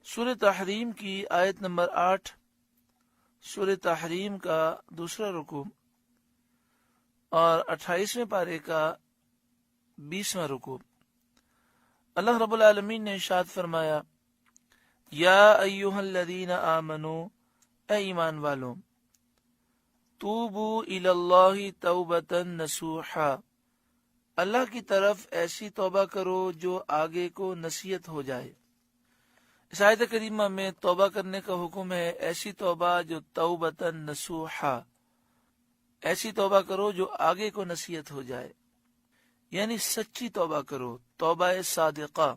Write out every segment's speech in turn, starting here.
سورہ تحریم کی آیت نمبر 8، سورہ تحریم کا دوسرا رکوع اور 28ویں پارے کا 20واں رکوع۔ اللہ رب العالمین نے ارشاد فرمایا، یا ایہا الذین آمنو، اے ایمان والو، توبو الی اللہ توبۃ نصوحا، اللہ کی طرف ایسی توبہ کرو جو آگے کو نصیحت ہو جائے۔ اس آیت کریمہ میں توبہ کرنے کا حکم ہے، ایسی توبہ جو توبۃ نصوحا، ایسی توبہ کرو جو آگے کو نصیحت ہو جائے، یعنی سچی توبہ کرو، توبہ صادقہ،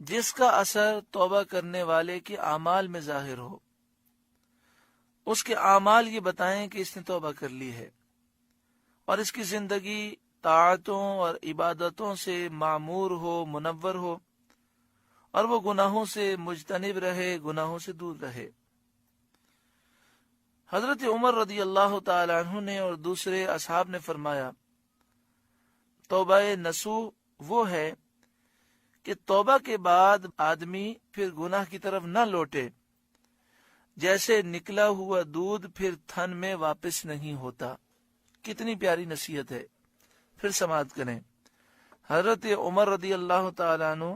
جس کا اثر توبہ کرنے والے کے اعمال میں ظاہر ہو، اس کے اعمال یہ بتائیں کہ اس نے توبہ کر لی ہے، اور اس کی زندگی طاعتوں اور عبادتوں سے معمور ہو، منور ہو، اور وہ گناہوں سے مجتنب رہے، گناہوں سے دور رہے۔ حضرت عمر رضی اللہ تعالی عنہ نے اور دوسرے اصحاب نے فرمایا، توبہ نصوح وہ ہے کہ توبہ کے بعد آدمی پھر گناہ کی طرف نہ لوٹے، جیسے نکلا ہوا دودھ پھر تھن میں واپس نہیں ہوتا۔ کتنی پیاری نصیحت ہے، پھر سماعت کریں۔ حضرت عمر رضی اللہ تعالی عنہ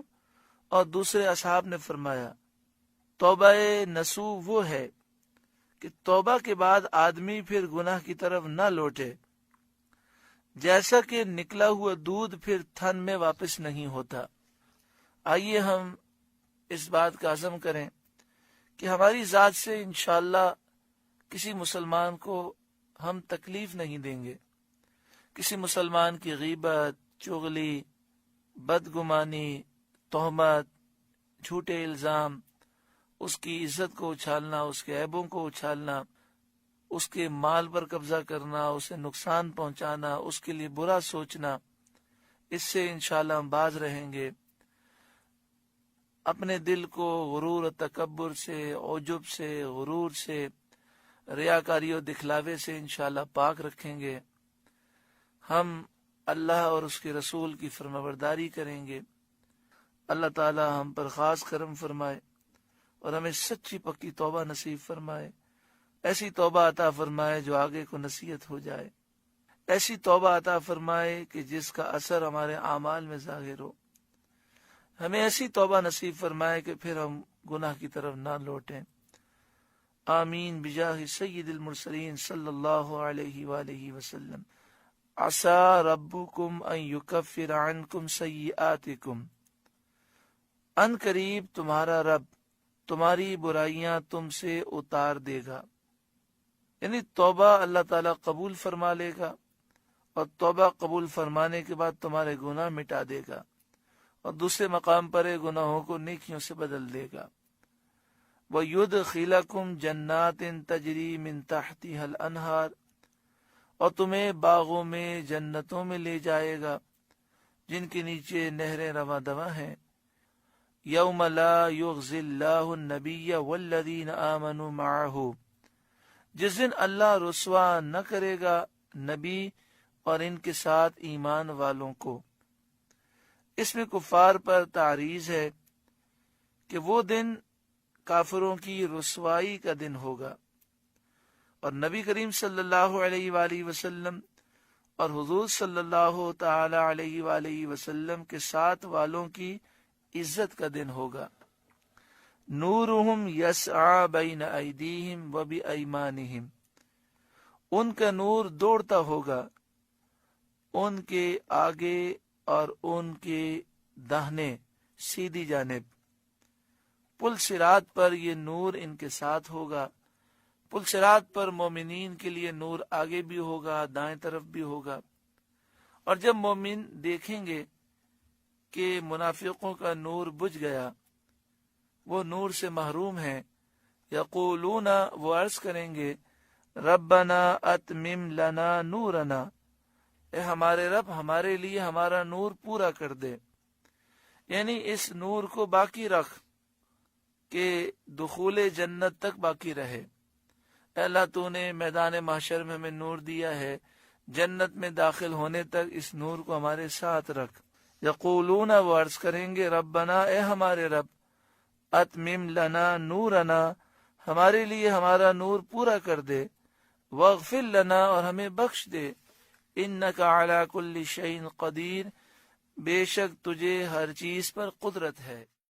اور دوسرے اصحاب نے فرمایا، توبہ نصوح وہ ہے کہ توبہ کے بعد آدمی پھر گناہ کی طرف نہ لوٹے، جیسا کہ نکلا ہوا دودھ پھر تھن میں واپس نہیں ہوتا۔ آئیے ہم اس بات کا عزم کریں کہ ہماری ذات سے انشاءاللہ کسی مسلمان کو ہم تکلیف نہیں دیں گے، کسی مسلمان کی غیبت، چغلی، بدگمانی، تہمت، جھوٹے الزام، اس کی عزت کو اچھالنا، اس کے عیبوں کو اچھالنا، اس کے مال پر قبضہ کرنا، اسے نقصان پہنچانا، اس کے لیے برا سوچنا، اس سے انشاءاللہ ہم باز رہیں گے۔ اپنے دل کو غرور و تکبر سے، عجب سے، غرور سے، ریاکاری و دکھلاوے سے انشاءاللہ پاک رکھیں گے۔ ہم اللہ اور اس کے رسول کی فرمانبرداری کریں گے۔ اللہ تعالی ہم پر خاص کرم فرمائے اور ہمیں سچی پکی توبہ نصیب فرمائے، ایسی توبہ عطا فرمائے جو آگے کو نصیحت ہو جائے، ایسی توبہ عطا فرمائے کہ جس کا اثر ہمارے اعمال میں ظاہر ہو، ہمیں ایسی توبہ نصیب فرمائے کہ پھر ہم گناہ کی طرف نہ لوٹیں۔ آمین بجاہ سید المرسلین صلی اللہ علیہ وآلہ وسلم۔ عسى ربکم ان یکفر عنکم سیئاتکم، ان قریب تمہارا رب تمہاری برائیاں تم سے اتار دے گا، یعنی توبہ اللہ تعالیٰ قبول فرما لے گا، اور توبہ قبول فرمانے کے بعد تمہارے گناہ مٹا دے گا، اور دوسرے مقام پر گناہوں کو نیکیوں سے بدل دے گا۔ وَيُدْخِلَكُمْ جَنَّاتٍ تَجْرِي مِن تَحْتِهَا الْأَنْهَارُ، اور تمہیں باغوں میں، جنتوں میں لے جائے گا جن کے نیچے نہریں رواں دواں ہیں۔ یوم لا یخزی اللہ النبی والذین آمنوا معہ، جس دن اللہ رسوا نہ کرے گا نبی اور ان کے ساتھ ایمان والوں کو۔ اس میں کفار پر تعریض ہے کہ وہ دن کافروں کی رسوائی کا دن ہوگا، اور نبی کریم صلی اللہ علیہ وآلہ وسلم اور حضور صلی اللہ تعالی علیہ وآلہ وسلم کے ساتھ والوں کی عزت کا دن ہوگا۔ نورہم یسعی بین ایدیہم و بایمانہم، ان کا نور دوڑتا ہوگا ان کے آگے اور ان کے داہنے سیدھی جانب۔ پل صراط پر یہ نور ان کے ساتھ ہوگا۔ پل صراط پر مومنین کے لیے نور آگے بھی ہوگا، دائیں طرف بھی ہوگا، اور جب مومن دیکھیں گے کہ منافقوں کا نور بجھ گیا، وہ نور سے محروم ہیں، یقولون، وہ عرض کریں گے، ربنا اتمم لنا نورنا، اے ہمارے رب ہمارے لیے ہمارا نور پورا کر دے، یعنی اس نور کو باقی رکھ کہ دخول جنت تک باقی رہے۔ اے اللہ تو نے میدان محشر میں ہمیں نور دیا ہے، جنت میں داخل ہونے تک اس نور کو ہمارے ساتھ رکھ۔ یقولون، وہ عرض کریں گے، ربنا، اے ہمارے رب، اتمم لنا نورنا، ہمارے لیے ہمارا نور پورا کر دے، واغفر لنا، اور ہمیں بخش دے، انک علی کل شیء قدیر، بے شک تجھے ہر چیز پر قدرت ہے۔